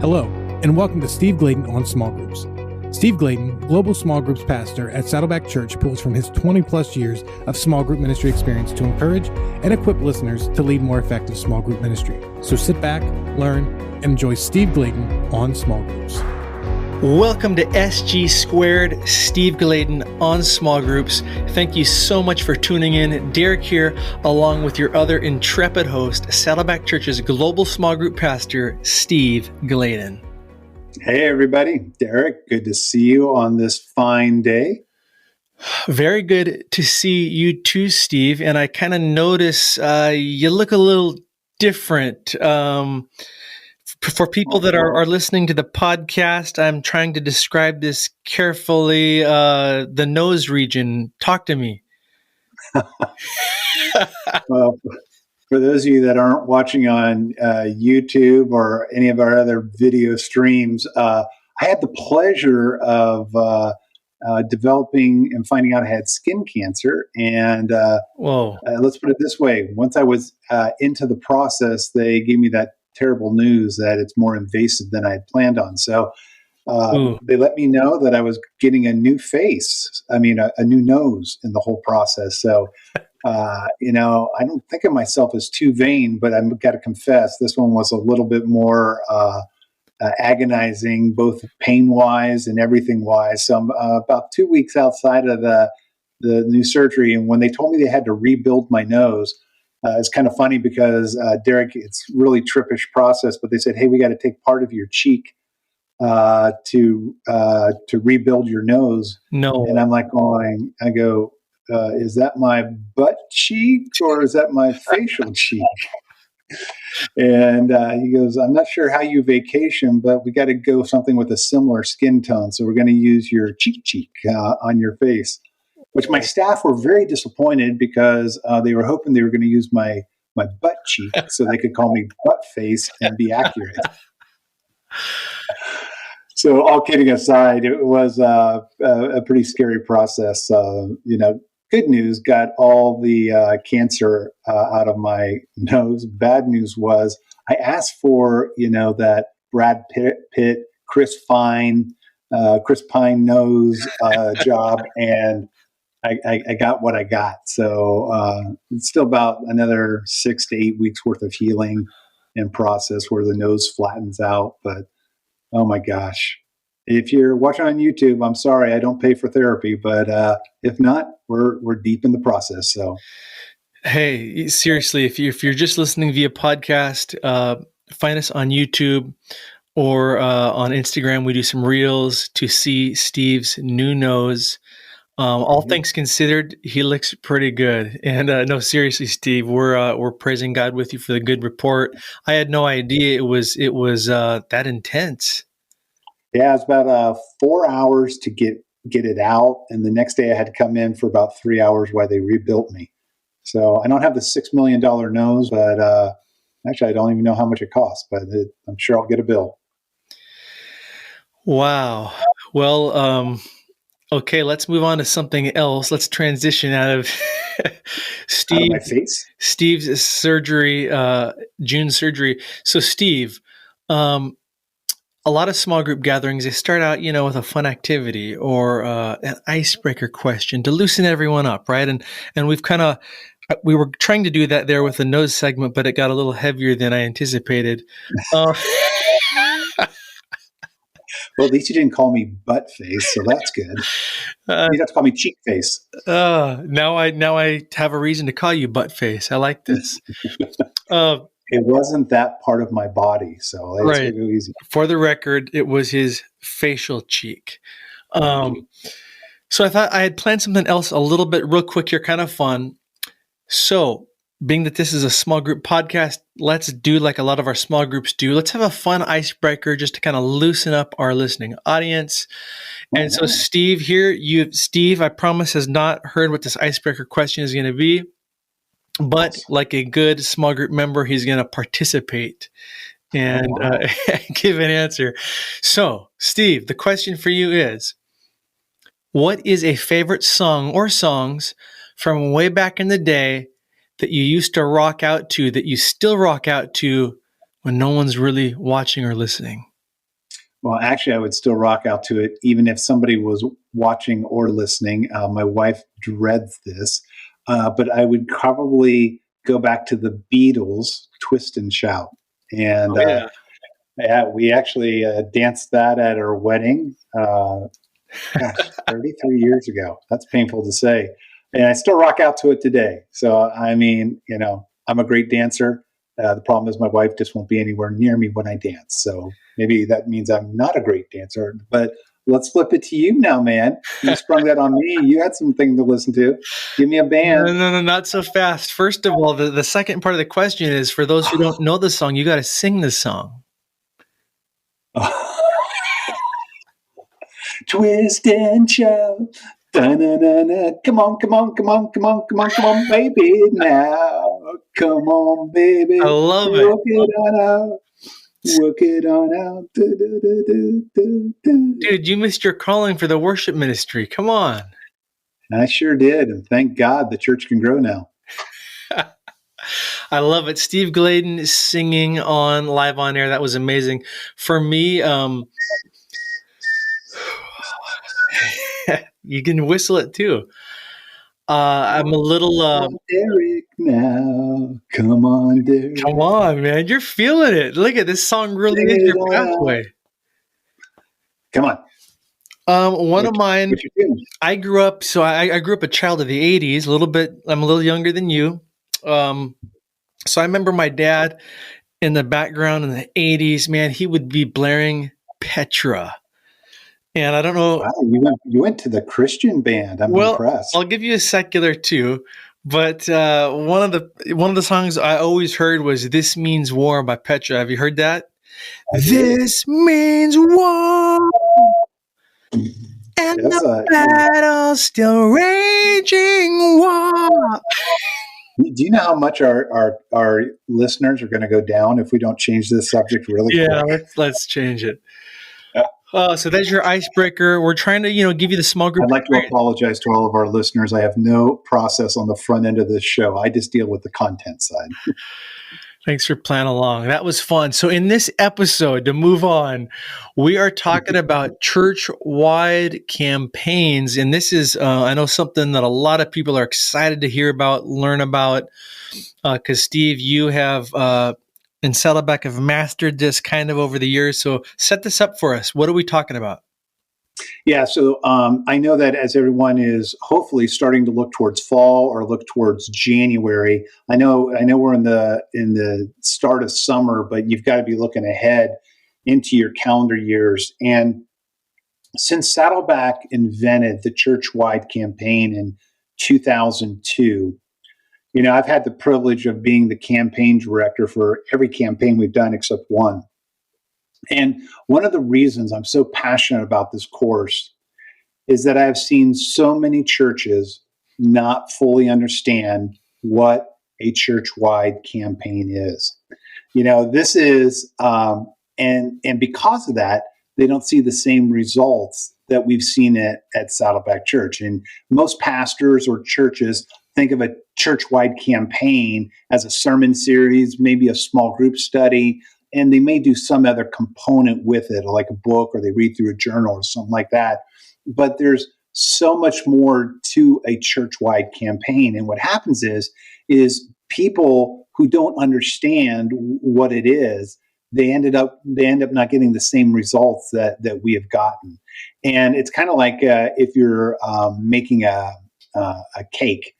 Hello, and welcome to Steve Gladen on Small Groups. Steve Gladen, Global Small Groups Pastor at Saddleback Church, pulls from his 20-plus years of small group ministry experience to encourage and equip listeners to lead more effective small group ministry. So sit back, learn, and enjoy Steve Gladen on Small Groups. Welcome to SG Squared, Steve Gladen on Small Groups. Thank you so much for tuning in. Derek here, along with your other intrepid host, Saddleback Church's Global Small Group Pastor, Steve Gladen. Hey, everybody. Derek, good to see you on this fine day. Very good to see you too, Steve. And I kind of notice you look a little different. For people that are listening to the podcast, I'm trying to describe this carefully. The nose region. Talk to me. Well, for those of you that aren't watching on YouTube or any of our other video streams, I had the pleasure of developing and finding out I had skin cancer. And let's put it this way. Once I was into the process, they gave me that terrible news that it's more invasive than I had planned on. So they let me know that I was getting a new face. I mean, a new nose in the whole process. So, I don't think of myself as too vain, but I've got to confess, this one was a little bit more agonizing, both pain-wise and everything-wise. So I'm about 2 weeks outside of the new surgery. And when they told me they had to rebuild my nose, it's kind of funny because, Derek, it's really trippish process, but they said, hey, we got to take part of your cheek to rebuild your nose. No. And I'm like I go, is that my butt cheek or is that my facial cheek? And he goes, I'm not sure how you vacation, but we got to go something with a similar skin tone. So we're going to use your cheek on your face. Which my staff were very disappointed because they were hoping they were going to use my butt cheek so they could call me butt face and be accurate. So all kidding aside, it was a pretty scary process. Good news, got all the cancer out of my nose. Bad news was I asked for, that Brad Pitt, Chris Pine nose job, and I got what I got. So it's still about another 6 to 8 weeks worth of healing and process where the nose flattens out. But oh my gosh, if you're watching on YouTube, I'm sorry, I don't pay for therapy. But if not, we're deep in the process. So hey, seriously, if you're just listening via podcast, find us on YouTube or on Instagram. We do some reels to see Steve's new nose. All things considered, he looks pretty good. And no, seriously, Steve, we're praising God with you for the good report. I had no idea it was that intense. Yeah, it's about 4 hours to get it out, and the next day I had to come in for about 3 hours while they rebuilt me. So I don't have the $6 million nose, but actually I don't even know how much it costs. But I'm sure I'll get a bill. Wow. Well. Okay, let's move on to something else. Let's transition out of my face. Steve's surgery, June surgery. So, Steve, a lot of small group gatherings, they start out, with a fun activity or an icebreaker question to loosen everyone up, right? And we were trying to do that there with the nose segment, but it got a little heavier than I anticipated. Well, at least you didn't call me butt face, so that's good. You have to call me cheek face. Now I have a reason to call you butt face. I like this. It wasn't that part of my body, so let's right. go easy. For the record, it was his facial cheek. So I thought I had planned something else a little bit real quick here, kind of fun. So, being that this is a small group podcast, let's do like a lot of our small groups do. Let's have a fun icebreaker just to kind of loosen up our listening audience. And so Steve, I promise, has not heard what this icebreaker question is going to be, but like a good small group member, he's going to participate and give an answer. So, Steve, the question for you is, what is a favorite song or songs from way back in the day that you used to rock out to, that you still rock out to when no one's really watching or listening? Well, actually, I would still rock out to it, even if somebody was watching or listening. My wife dreads this, but I would probably go back to the Beatles, "Twist and Shout," and Oh, yeah. yeah, we actually danced that at our wedding. Gosh, 33 years ago. That's painful to say, and I still rock out to it today. So, I mean, I'm a great dancer. The problem is my wife just won't be anywhere near me when I dance. So maybe that means I'm not a great dancer. But let's flip it to you now, man. You sprung that on me. You had something to listen to. Give me a band. No, not so fast. First of all, the second part of the question is, for those who don't know the song, you got to sing the song. Twist and shout. Da-na-na-na. Come on, come on, come on, come on, come on, come on, baby, now. Come on, baby. I love it. Work it on out. Work it on out. Dude, you missed your calling for the worship ministry. Come on. I sure did. And thank God the church can grow now. I love it. Steve Gladen is singing on live on air. That was amazing. For me, you can whistle it too. I'm a little. Derek now. Come on, Derek. Come on, man. You're feeling it. Look at this song really is your pathway. Come on. One of mine, I grew up a child of the 80s, a little bit. I'm a little younger than you. So I remember my dad in the background in the 80s, man, he would be blaring Petra. And I don't know. Wow, you went to the Christian band. I'm impressed. I'll give you a secular too. But one of the songs I always heard was "This Means War" by Petra. Have you heard that? This means war, and the battle's still raging war. Do you know how much our listeners are going to go down if we don't change this subject really quick? Yeah, let's change it. So that's your icebreaker. We're trying to, give you the small group. I'd like to apologize to all of our listeners. I have no process on the front end of this show. I just deal with the content side. Thanks for playing along. That was fun. So in this episode, to move on, we are talking about church-wide campaigns. And this is, I know, something that a lot of people are excited to hear about, learn about, because Steve, you have and Saddleback have mastered this kind of over the years. So set this up for us. What are we talking about? Yeah, so I know that as everyone is hopefully starting to look towards fall or look towards January, I know we're in the start of summer, but you've got to be looking ahead into your calendar years. And since Saddleback invented the church-wide campaign in 2002, I've had the privilege of being the campaign director for every campaign we've done except one. And one of the reasons I'm so passionate about this course is that I've seen so many churches not fully understand what a church-wide campaign is. This is, and because of that, they don't see the same results that we've seen at Saddleback Church. And most pastors or churches think of a church-wide campaign as a sermon series, maybe a small group study, and they may do some other component with it, like a book, or they read through a journal or something like that. But there's so much more to a church-wide campaign. And what happens is people who don't understand what it is, they end up not getting the same results that we have gotten. And it's kind of like if you're making a cake,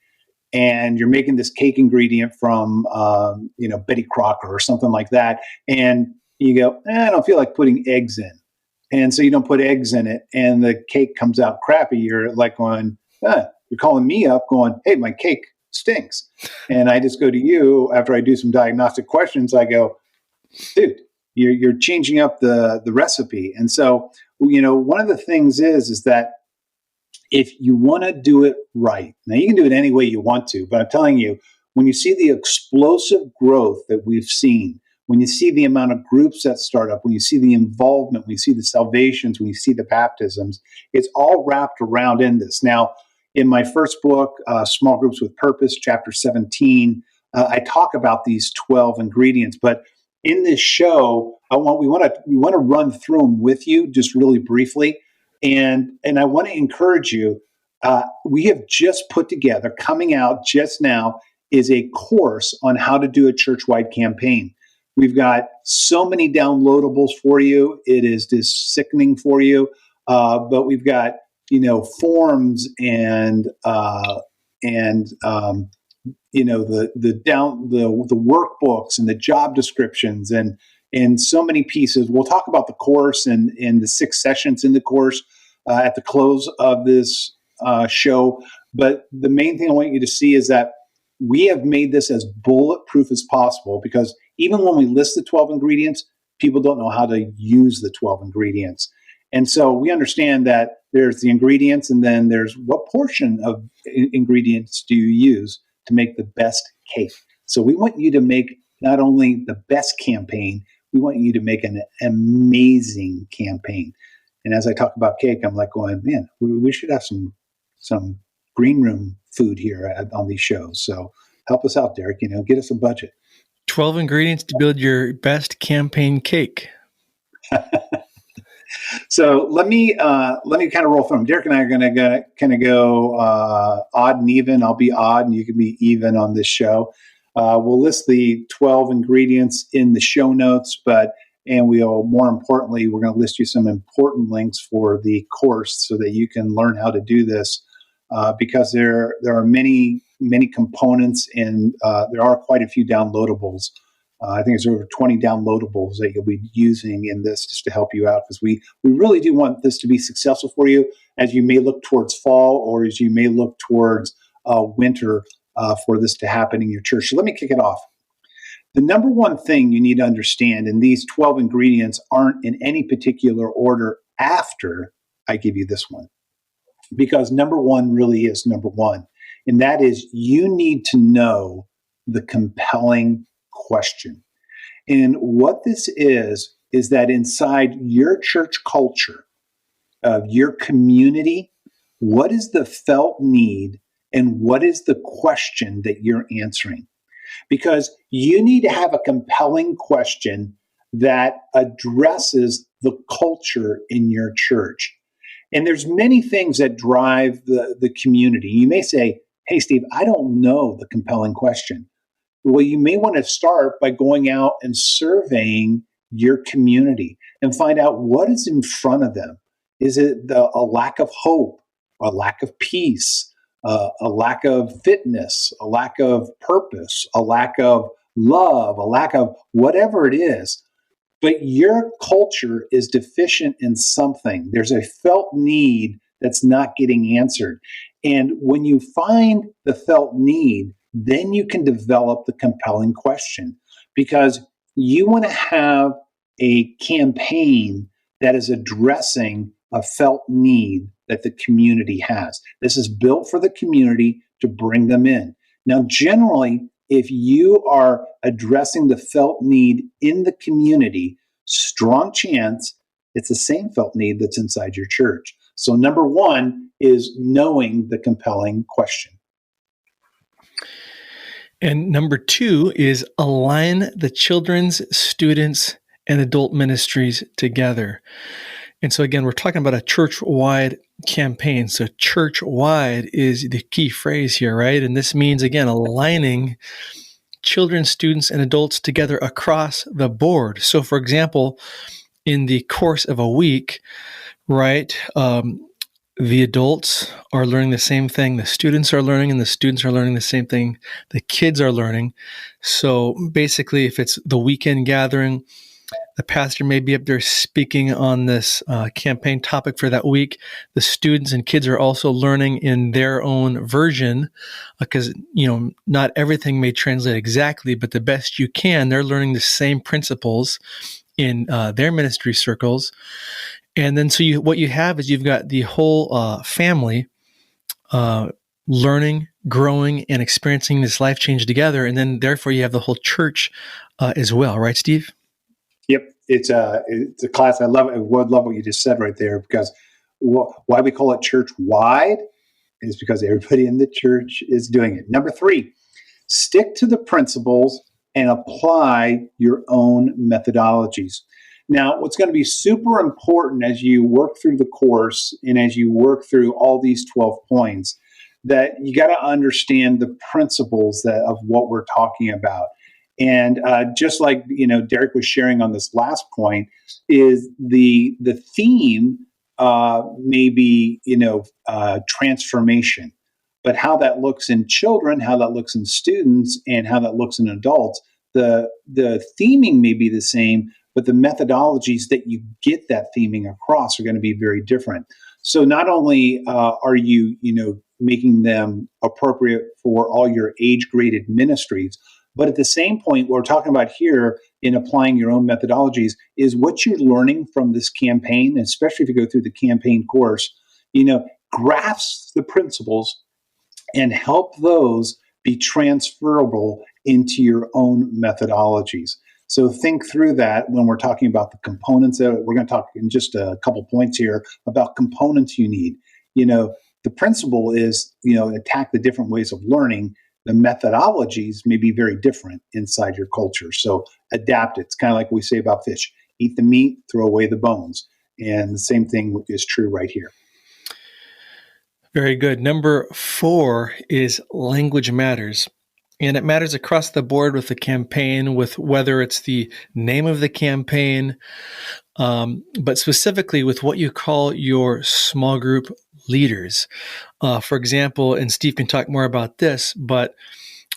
and you're making this cake ingredient from, Betty Crocker or something like that. And you go, I don't feel like putting eggs in. And so you don't put eggs in it, and the cake comes out crappy. You're like going, you're calling me up going, hey, my cake stinks. And I just go to you after I do some diagnostic questions. I go, dude, you're changing up the recipe. And so, one of the things is that if you want to do it right, now you can do it any way you want to, but I'm telling you, when you see the explosive growth that we've seen, when you see the amount of groups that start up, when you see the involvement, when you see the salvations, when you see the baptisms, it's all wrapped around in this. Now, in my first book, Small Groups with Purpose, chapter 17, I talk about these 12 ingredients, but in this show, we want to run through them with you just really briefly, and I want to encourage you. We have just put together, coming out just now, is a course on how to do a church-wide campaign. We've got so many downloadables for you. It is just sickening for you. But we've got, forms and the workbooks and the job descriptions and so many pieces. We'll talk about the course and the 6 sessions in the course at the close of this show. But the main thing I want you to see is that we have made this as bulletproof as possible, because even when we list the 12 ingredients, people don't know how to use the 12 ingredients. And so we understand that there's the ingredients, and then there's what portion of ingredients do you use to make the best cake. So we want you to make not only the best campaign, we want you to make an amazing campaign. And as I talk about cake, I'm like going, man, we should have some green room food here on these shows. So help us out, Derek. Get us a budget. 12 ingredients to build your best campaign cake. So let me kind of roll through them. Derek and I are going to kind of go odd and even. I'll be odd and you can be even on this show. We'll list the 12 ingredients in the show notes, and more importantly, we're going to list you some important links for the course so that you can learn how to do this, because there are many components, and there are quite a few downloadables. I think it's over 20 downloadables that you'll be using in this just to help you out, because we really do want this to be successful for you as you may look towards fall, or as you may look towards winter for this to happen in your church. So let me kick it off. The number one thing you need to understand, and these 12 ingredients aren't in any particular order after I give you this one, because number one really is number one, and that is you need to know the compelling question. And what this is that inside your church culture, of your community, what is the felt need and what is the question that you're answering? Because you need to have a compelling question that addresses the culture in your church. And there's many things that drive the community. You may say, hey, Steve, I don't know the compelling question. Well, you may want to start by going out and surveying your community and find out what is in front of them. Is it a lack of hope, a lack of peace, a lack of fitness, a lack of purpose, a lack of love, a lack of whatever it is? But your culture is deficient in something. There's a felt need that's not getting answered. And when you find the felt need, then you can develop the compelling question, because you want to have a campaign that is addressing a felt need that the community has. This is built for the community to bring them in. Now, generally, if you are addressing the felt need in the community, strong chance it's the same felt need that's inside your church. So number one is knowing the compelling question. And number two is align the children's, students, and adult ministries together. And so again, we're talking about a church-wide campaign. So church-wide is the key phrase here, right? And this means, again, aligning children, students, and adults together across the board. So for example, in the course of a week, right, the adults are learning the same thing, the students are learning, and the students are learning the same thing the kids are learning. So basically, if it's the weekend gathering, the pastor may be up there speaking on this campaign topic for that week. The students and kids are also learning in their own version, because not everything may translate exactly, but the best you can. They're learning the same principles in their ministry circles. And then so what you have is you've got the whole family learning, growing, and experiencing this life change together. And then therefore you have the whole church as well. Right, Steve? Yep. It's a class. I love it. I would love what you just said right there, because why we call it church wide is because everybody in the church is doing it. Number three, stick to the principles and apply your own methodologies. Now, what's going to be super important as you work through the course and as you work through all these 12 points, that you got to understand the principles of what we're talking about. And just like Derek was sharing on this last point, is the theme may be transformation, but how that looks in children, how that looks in students, and how that looks in adults, the theming may be the same, but the methodologies that you get that theming across are going to be very different. So not only are you making them appropriate for all your age-graded ministries, but at the same point, what we're talking about here in applying your own methodologies is what you're learning from this campaign, especially if you go through the campaign course, grasp the principles and help those be transferable into your own methodologies. So think through that when we're talking about the components. We're going to talk in just a couple points here about components you need. The principle is, attack the different ways of learning. The methodologies may be very different inside your culture. So adapt it. It's kind of like we say about fish. Eat the meat, throw away the bones. And the same thing is true right here. Very good. Number 4 is language matters. And it matters across the board with the campaign, with whether it's the name of the campaign, but specifically with what you call your small group leaders. For example, and Steve can talk more about this, but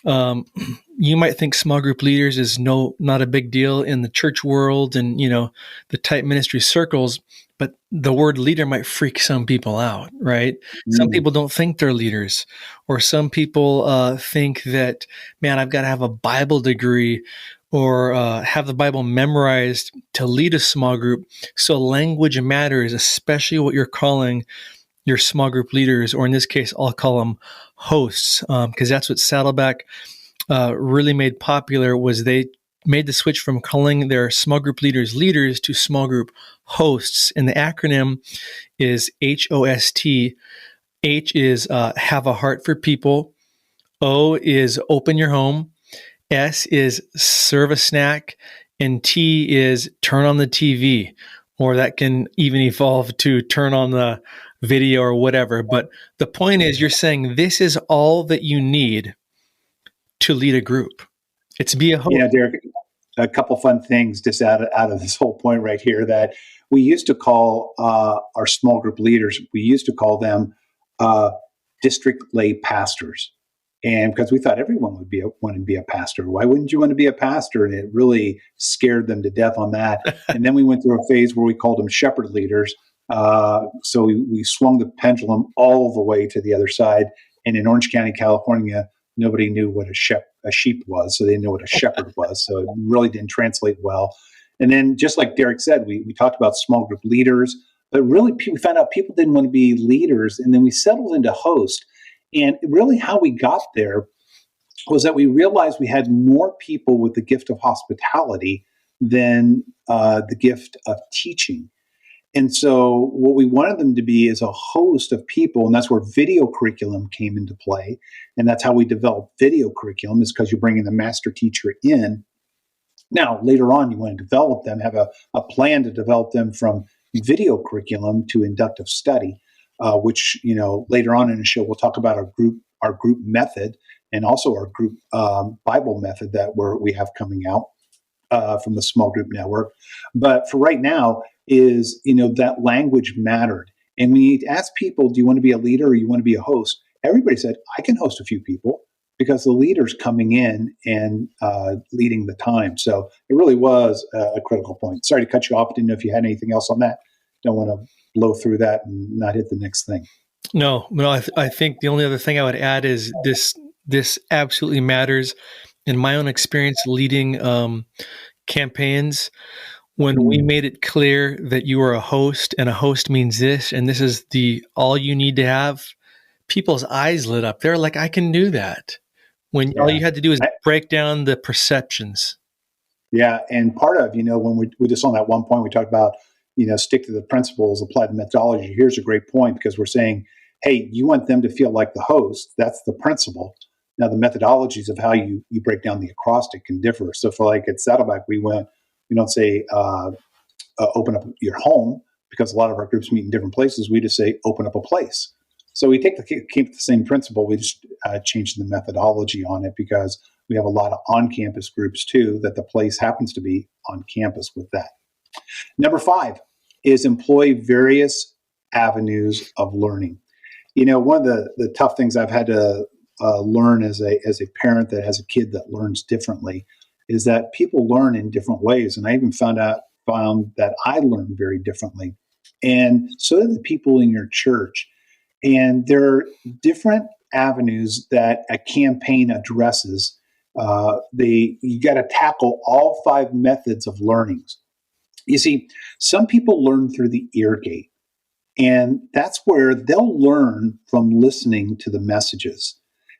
you might think small group leaders is not a big deal in the church world and, the tight ministry circles, but the word leader might freak some people out, right? Some people don't think they're leaders, or some people think that, man, I've got to have a Bible degree or have the Bible memorized to lead a small group. So language matters, especially what you're calling your small group leaders, or in this case, I'll call them hosts, because that's what Saddleback really made popular. Was they made the switch from calling their small group leaders to small group hosts, and the acronym is HOST. H is have a heart for people. O is open your home. S is serve a snack, and T is turn on the TV, or that can even evolve to turn on the video or whatever. But the point is, you're saying this is all that you need to lead a group. It's be a host. Yeah, Derek, a couple fun things just out of this whole point right here that we used to call our small group leaders, we used to call them district lay pastors. And because we thought everyone would want to be a pastor. Why wouldn't you want to be a pastor? And it really scared them to death on that. And then we went through a phase where we called them shepherd leaders. So we swung the pendulum all the way to the other side. And in Orange County, California, nobody knew what a sheep was, so they didn't know what a shepherd was. So it really didn't translate well. And then, just like Derek said, we talked about small group leaders, but really we found out people didn't want to be leaders, and then we settled into host. And really how we got there was that we realized we had more people with the gift of hospitality than the gift of teaching. And so what we wanted them to be is a host of people, and that's where video curriculum came into play. And that's how we developed video curriculum, is because you're bringing the master teacher in. Now, later on, you want to develop them, have a plan to develop them from video curriculum to inductive study, which, later on in the show, we'll talk about our group method, and also our group Bible method that we have coming out from the Small Group Network. But for right now, is, that language mattered. And when you ask people, do you want to be a leader or you want to be a host? Everybody said, I can host a few people, because the leader's coming in and leading the time. So it really was a critical point. Sorry to cut you off. Didn't know if you had anything else on that. Don't want to blow through that and not hit the next thing. No, I think the only other thing I would add is this absolutely matters. In my own experience leading campaigns, when we made it clear that you are a host, and a host means this, and this is all you need to have, people's eyes lit up. They're like, I can do that. When all you had to do is break down the perceptions. Yeah. And part of, when we just on that one point, we talked about, stick to the principles, apply the methodology. Here's a great point, because we're saying, hey, you want them to feel like the host. That's the principle. Now, the methodologies of how you break down the acrostic can differ. So for like at Saddleback, we don't say open up your home, because a lot of our groups meet in different places. We just say open up a place. So we keep the same principle. We just change the methodology on it, because we have a lot of on-campus groups too, that the place happens to be on campus with that. Number 5 is employ various avenues of learning. One of the tough things I've had to learn as a parent that has a kid that learns differently is that people learn in different ways. And I even found that I learn very differently. And so do the people in your church. And there are different avenues that a campaign addresses. You got to tackle all 5 methods of learnings. You see, some people learn through the ear gate, and that's where they'll learn from listening to the messages.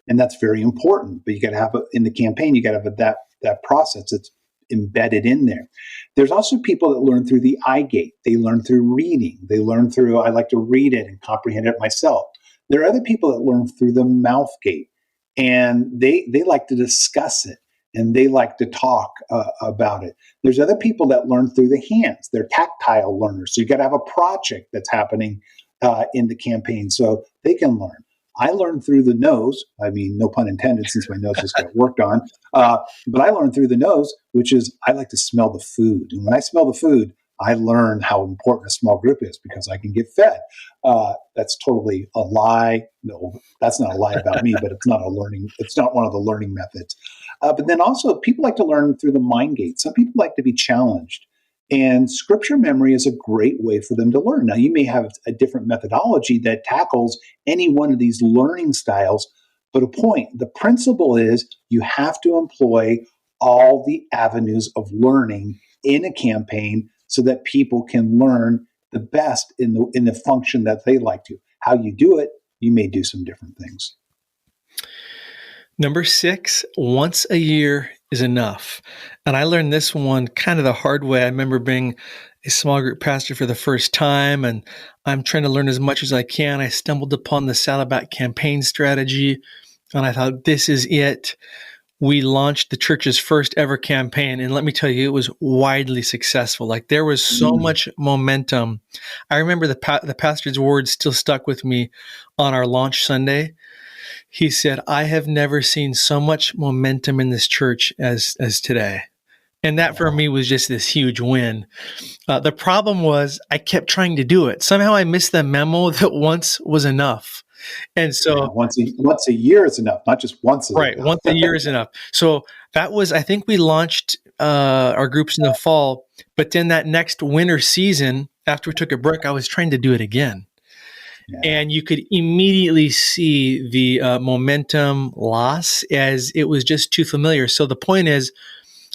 And that's very important. But you got to have in the campaign, you got to have that process that's embedded in there. There's also people that learn through the eye gate. They learn through reading. They learn through, I like to read it and comprehend it myself. There are other people that learn through the mouth gate, and they like to discuss it, and they like to talk about it. There's other people that learn through the hands. They're tactile learners. So you got to have a project that's happening in the campaign so they can learn. I learned through the nose. I mean, no pun intended, since my nose just got worked on. But I learned through the nose, which is I like to smell the food. And when I smell the food, I learn how important a small group is, because I can get fed. That's totally a lie. No, that's not a lie about me, but it's not one of the learning methods. But then also people like to learn through the mind gate. Some people like to be challenged. And scripture memory is a great way for them to learn. Now, you may have a different methodology that tackles any one of these learning styles, but the principle is you have to employ all the avenues of learning in a campaign so that people can learn the best in the function that they like to. How you do it, you may do some different things. Number 6, once a year is enough. And I learned this one kind of the hard way. I remember being a small group pastor for the first time, and I'm trying to learn as much as I can. I stumbled upon the Saddleback campaign strategy, and I thought, this is it. We launched the church's first ever campaign, and let me tell you, it was widely successful. Like, there was so much momentum. I remember the pastor's words still stuck with me on our launch Sunday. He said, "I have never seen so much momentum in this church as today." And that for me was just this huge win. The problem was I kept trying to do it. Somehow I missed the memo that once was enough. And so once a year is enough, not just once. Right. Once a year is enough. So that was, I think we launched our groups in the fall, but then that next winter season, after we took a break, I was trying to do it again. Yeah. And you could immediately see the momentum loss, as it was just too familiar. So the point is,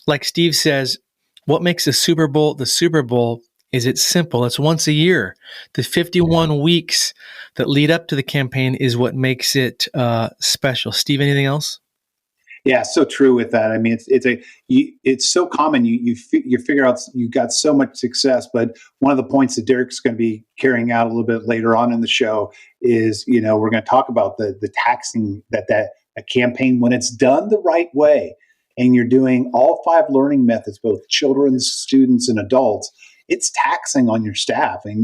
like Steve says, what makes the Super Bowl is it's simple. It's once a year. The 51 weeks that lead up to the campaign is what makes it special. Steve, anything else? Yeah, so true with that. I mean, it's so common. You figure out you've got so much success, but one of the points that Derek's going to be carrying out a little bit later on in the show is, we're going to talk about the taxing that a campaign, when it's done the right way, and you're doing all 5 learning methods, both children, students, and adults, it's taxing on your staff, and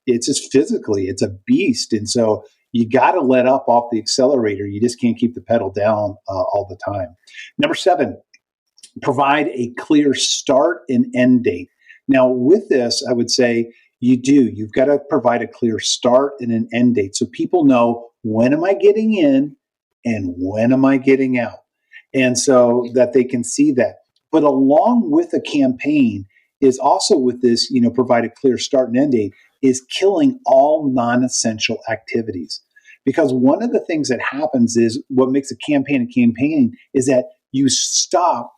it's just physically, it's a beast, and so you got to let up off the accelerator. You just can't keep the pedal down all the time. Number 7, provide a clear start and end date. Now, with this, I would say you've got to provide a clear start and an end date so people know, when am I getting in and when am I getting out? And so that they can see that. But along with a campaign is also with this, provide a clear start and end date, is killing all non-essential activities. Because one of the things that happens is what makes a campaign is that you stop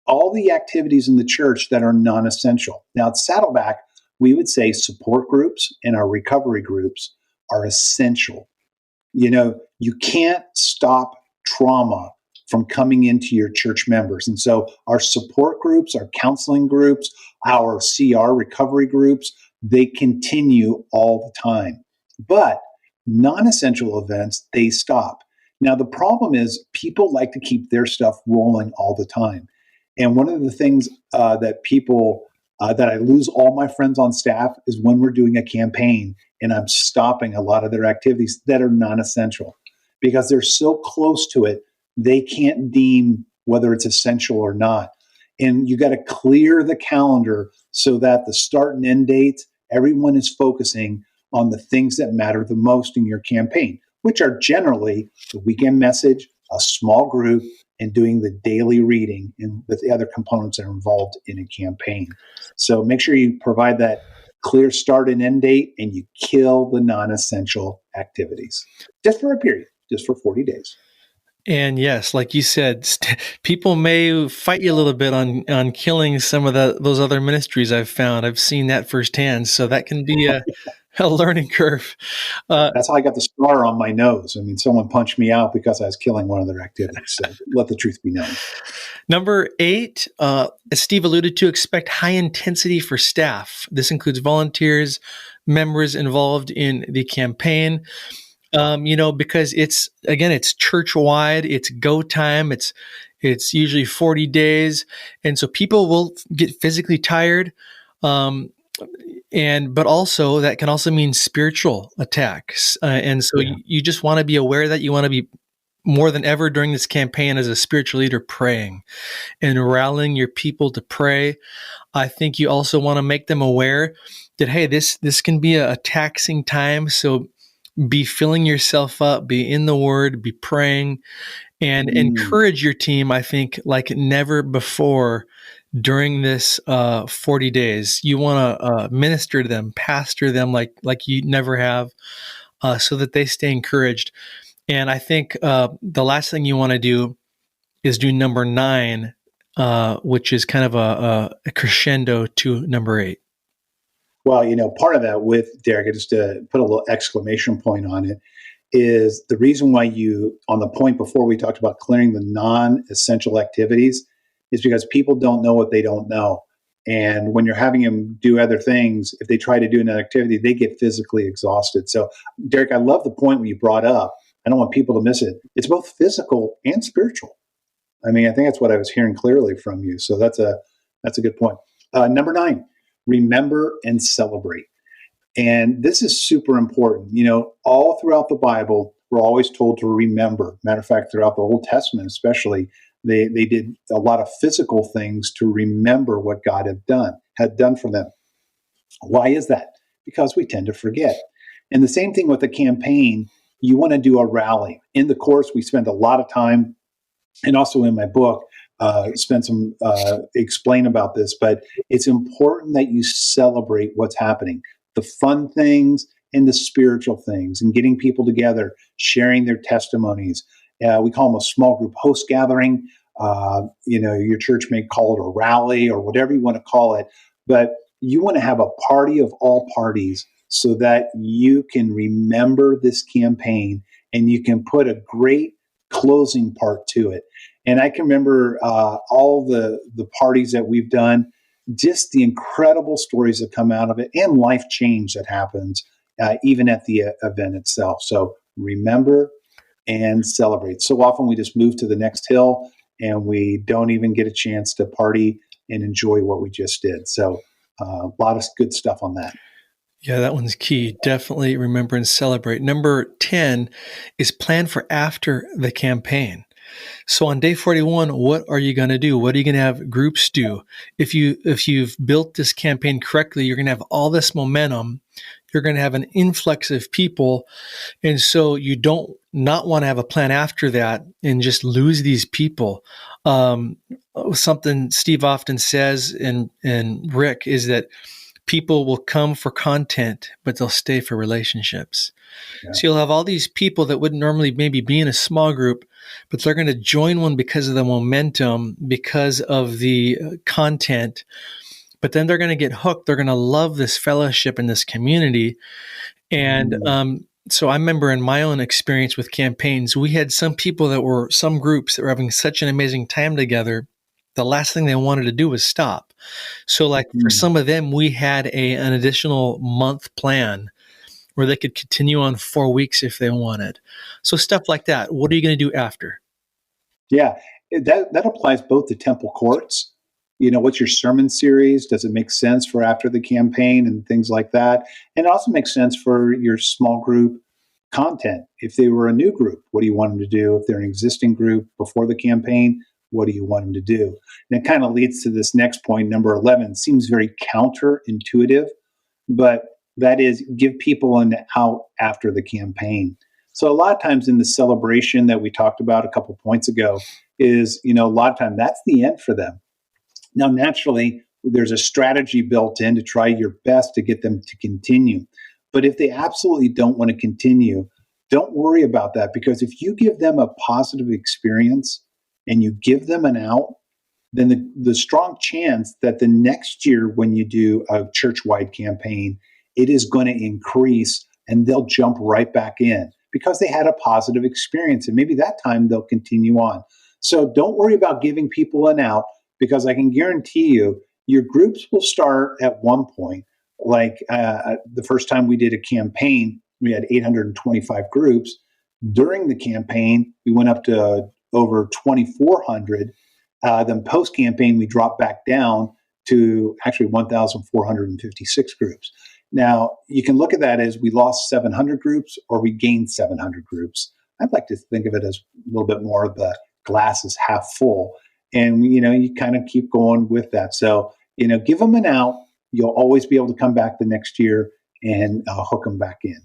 all the activities in the church that are non-essential. Now at Saddleback, we would say support groups and our recovery groups are essential. You can't stop trauma from coming into your church members. And so our support groups, our counseling groups, our CR recovery groups, they continue all the time. But non-essential events, they stop. Now, the problem is people like to keep their stuff rolling all the time. And one of the things that I lose all my friends on staff is when we're doing a campaign and I'm stopping a lot of their activities that are non-essential because they're so close to it, they can't deem whether it's essential or not. And you got to clear the calendar so that the start and end dates, everyone is focusing on the things that matter the most in your campaign, which are generally the weekend message, a small group, and doing the daily reading and with the other components that are involved in a campaign. So make sure you provide that clear start and end date and you kill the non-essential activities just for a period, just for 40 days. And yes, like you said, people may fight you a little bit on killing some of those other ministries I've found. I've seen that firsthand. So that can be a learning curve. That's how I got the scar on my nose. I mean, someone punched me out because I was killing one of their activities. So let the truth be known. Number 8, as Steve alluded to, expect high intensity for staff. This includes volunteers, members involved in the campaign. Because it's church-wide, it's go time, it's usually 40 days. And so people will get physically tired. But also that can also mean spiritual attacks. And so you just want to be aware that you want to be more than ever during this campaign as a spiritual leader praying and rallying your people to pray. I think you also want to make them aware that, hey, this can be a taxing time. So be filling yourself up, be in the Word, be praying, and encourage your team, I think, like never before during this 40 days. You want to minister to them, pastor them like you never have, so that they stay encouraged. And I think the last thing you want to do is do number 9, which is kind of a crescendo to number 8. Well, part of that with Derek, just to put a little exclamation point on it, is the reason why on the point before we talked about clearing the non-essential activities is because people don't know what they don't know. And when you're having them do other things, if they try to do another activity, they get physically exhausted. So, Derek, I love the point when you brought up. I don't want people to miss it. It's both physical and spiritual. I mean, I think that's what I was hearing clearly from you. So that's a good point. Number 9. Remember and celebrate. And this is super important. All throughout the Bible, we're always told to remember. Matter of fact, throughout the Old Testament especially, they did a lot of physical things to remember what God had done for them. Why is that? Because we tend to forget. And the same thing with the campaign, you want to do a rally. In the course, we spend a lot of time, and also in my book, spend some explain about this, but it's important that you celebrate what's happening, the fun things and the spiritual things, and getting people together, sharing their testimonies. We call them a small group host gathering. Your church may call it a rally or whatever you want to call it, but you want to have a party of all parties so that you can remember this campaign and you can put a great closing part to it. And I can remember all the parties that we've done, just the incredible stories that come out of it and life change that happens even at the event itself. So remember and celebrate. So often we just move to the next hill and we don't even get a chance to party and enjoy what we just did. So a lot of good stuff on that. Yeah, that one's key. Definitely remember and celebrate. Number 10 is plan for after the campaign. So on day 41, what are you going to do? What are you going to have groups do? If you've built this campaign correctly, you're going to have all this momentum. You're going to have an influx of people. And so you don't not want to have a plan after that and just lose these people. Something Steve often says and Rick is that people will come for content, but they'll stay for relationships. Yeah. So you'll have all these people that wouldn't normally maybe be in a small group, but they're going to join one because of the momentum, because of the content. But then they're going to get hooked. They're going to love this fellowship and this community. And so I remember in my own experience with campaigns, we had some groups that were having such an amazing time together. The last thing they wanted to do was stop. So like for some of them, we had an additional month plan or they could continue on 4 weeks if they wanted. So stuff like that. What are you going to do after? Yeah, that applies both to temple courts. What's your sermon series? Does it make sense for after the campaign and things like that? And it also makes sense for your small group content. If they were a new group, what do you want them to do? If they're an existing group before the campaign, what do you want them to do? And it kind of leads to this next point, number 11. Seems very counterintuitive, but that is give people an out after the campaign. So a lot of times in the celebration that we talked about a couple points ago is, a lot of time that's the end for them. Now, naturally, there's a strategy built in to try your best to get them to continue. But if they absolutely don't want to continue, don't worry about that, because if you give them a positive experience and you give them an out, then the strong chance that the next year when you do a church-wide campaign, it is going to increase and they'll jump right back in because they had a positive experience. And maybe that time they'll continue on. So don't worry about giving people an out, because I can guarantee you your groups will start at one point. Like the first time we did a campaign, we had 825 groups. During the campaign, we went up to over 2,400. Then post-campaign, we dropped back down to actually 1,456 groups. Now, you can look at that as we lost 700 groups or we gained 700 groups. I'd like to think of it as a little bit more of the glass is half full. And, you kind of keep going with that. So, give them an out. You'll always be able to come back the next year and hook them back in.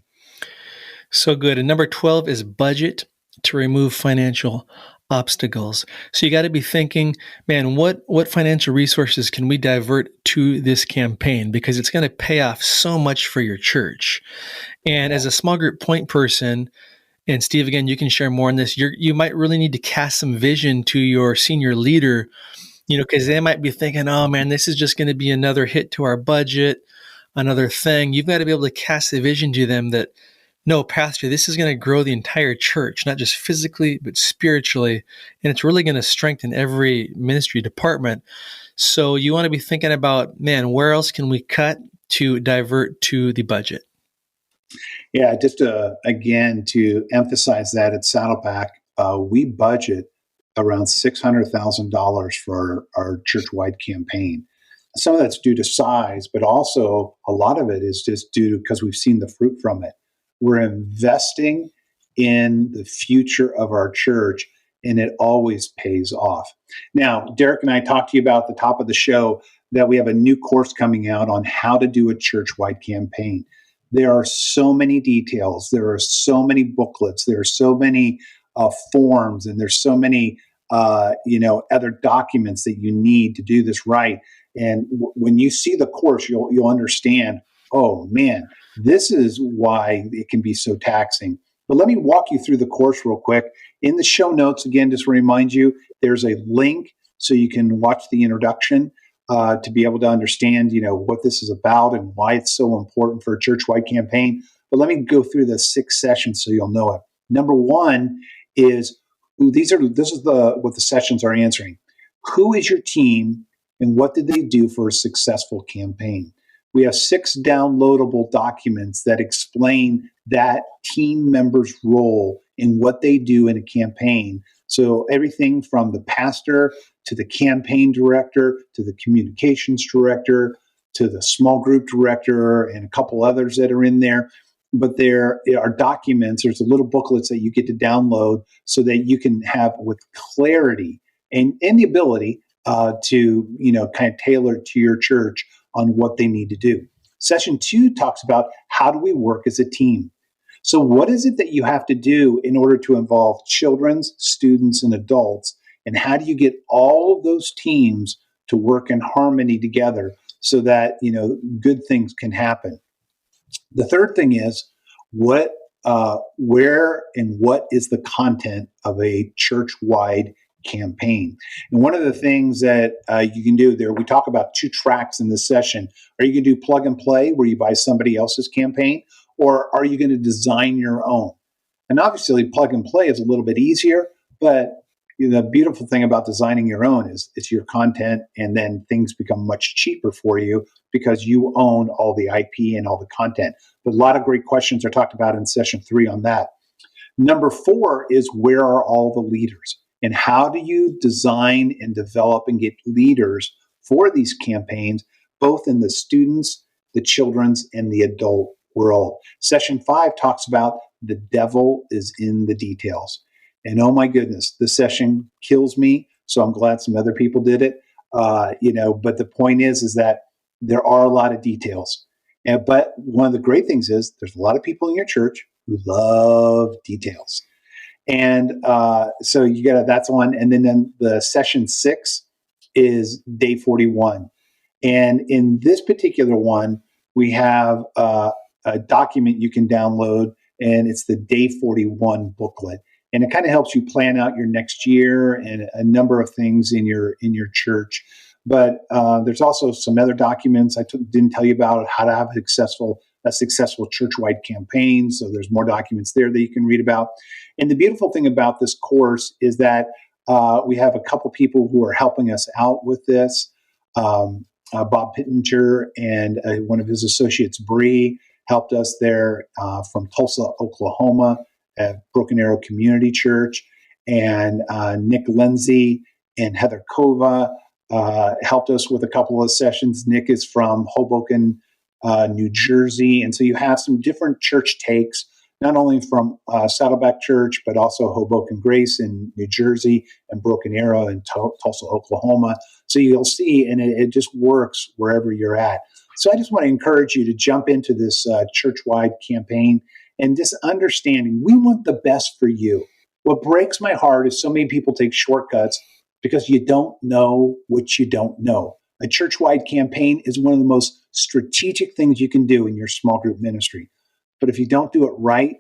So good. And number 12 is budget to remove financial obstacles. So you got to be thinking, man, what financial resources can we divert to this campaign? Because it's going to pay off so much for your church. And as a small group point person, and Steve, again, you can share more on this, you might really need to cast some vision to your senior leader, because they might be thinking, oh man, this is just going to be another hit to our budget, another thing. You've got to be able to cast the vision to them that, no, Pastor, this is going to grow the entire church, not just physically, but spiritually. And it's really going to strengthen every ministry department. So you want to be thinking about, man, where else can we cut to divert to the budget? Yeah, just again, to emphasize that at Saddleback, we budget around $600,000 for our church-wide campaign. Some of that's due to size, but also a lot of it is just due to because we've seen the fruit from it. We're investing in the future of our church, and it always pays off. Now, Derek and I talked to you about at the top of the show that we have a new course coming out on how to do a church-wide campaign. There are so many details. There are so many booklets. There are so many forms, and there's so many other documents that you need to do this right. And when you see the course, you'll understand, oh man, this is why it can be so taxing. But let me walk you through the course real quick. In the show notes, again, just to remind you, there's a link so you can watch the introduction to be able to understand, what this is about and why it's so important for a church-wide campaign. But let me go through the 6 sessions so you'll know it. Number 1 is what the sessions are answering. Who is your team and what did they do for a successful campaign? We have 6 downloadable documents that explain that team member's role in what they do in a campaign. So everything from the pastor to the campaign director to the communications director to the small group director and a couple others that are in there. But there are documents, there's little booklets that you get to download so that you can have with clarity and the ability to, kind of tailor it to your church on what they need to do. Session 2 talks about how do we work as a team. So what is it that you have to do in order to involve children, students, and adults? And how do you get all of those teams to work in harmony together so that, good things can happen? The third thing is where and what is the content of a church-wide campaign? And one of the things that you can do there, we talk about 2 tracks in this session. Are you going to do plug and play where you buy somebody else's campaign, or are you going to design your own? And obviously plug and play is a little bit easier, but the beautiful thing about designing your own is it's your content, and then things become much cheaper for you because you own all the IP and all the content. But a lot of great questions are talked about in session 3 on that. Number 4 is, where are all the leaders? And how do you design and develop and get leaders for these campaigns, both in the students, the children's, and the adult world? Session 5 talks about the devil is in the details. And oh my goodness, this session kills me. So I'm glad some other people did it. But the point is that there are a lot of details. But one of the great things is there's a lot of people in your church who love details. And so you got that's one. And then the session 6 is day 41. And in this particular one, we have a document you can download, and it's the day 41 booklet. And it kind of helps you plan out your next year and a number of things in your church. But there's also some other documents I didn't tell you about, how to have a successful church-wide campaign. So there's more documents there that you can read about. And the beautiful thing about this course is that we have a couple people who are helping us out with this. Bob Pittenger and one of his associates, Bree, helped us there from Tulsa, Oklahoma, at Broken Arrow Community Church. And Nick Lindsay and Heather Kova helped us with a couple of sessions. Nick is from Hoboken, New Jersey. And so you have some different church takes, not only from Saddleback Church, but also Hoboken Grace in New Jersey and Broken Arrow in Tulsa, Oklahoma. So you'll see, and it just works wherever you're at. So I just want to encourage you to jump into this church-wide campaign and just understanding we want the best for you. What breaks my heart is so many people take shortcuts because you don't know what you don't know. A church-wide campaign is one of the most strategic things you can do in your small group ministry. But if you don't do it right,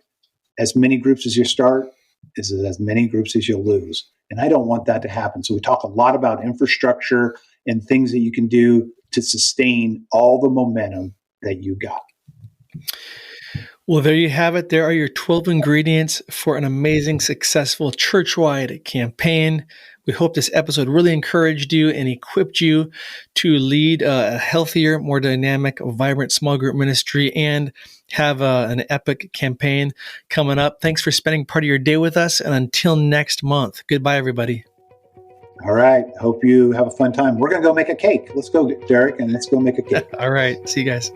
as many groups as you start is as many groups as you'll lose. And I don't want that to happen. So we talk a lot about infrastructure and things that you can do to sustain all the momentum that you got. Well, there you have it. There are your 12 ingredients for an amazing, successful church-wide campaign. We hope this episode really encouraged you and equipped you to lead a healthier, more dynamic, vibrant small group ministry and have an epic campaign coming up. Thanks for spending part of your day with us. And until next month, goodbye, everybody. All right. Hope you have a fun time. We're going to go make a cake. Let's go, Derek, and let's go make a cake. All right. See you guys.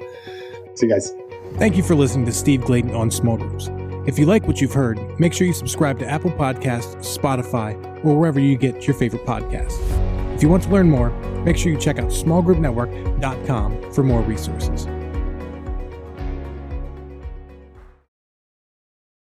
See you guys. Thank you for listening to Steve Gladen on Small Groups. If you like what you've heard, make sure you subscribe to Apple Podcasts, Spotify, or wherever you get your favorite podcasts. If you want to learn more, make sure you check out smallgroupnetwork.com for more resources.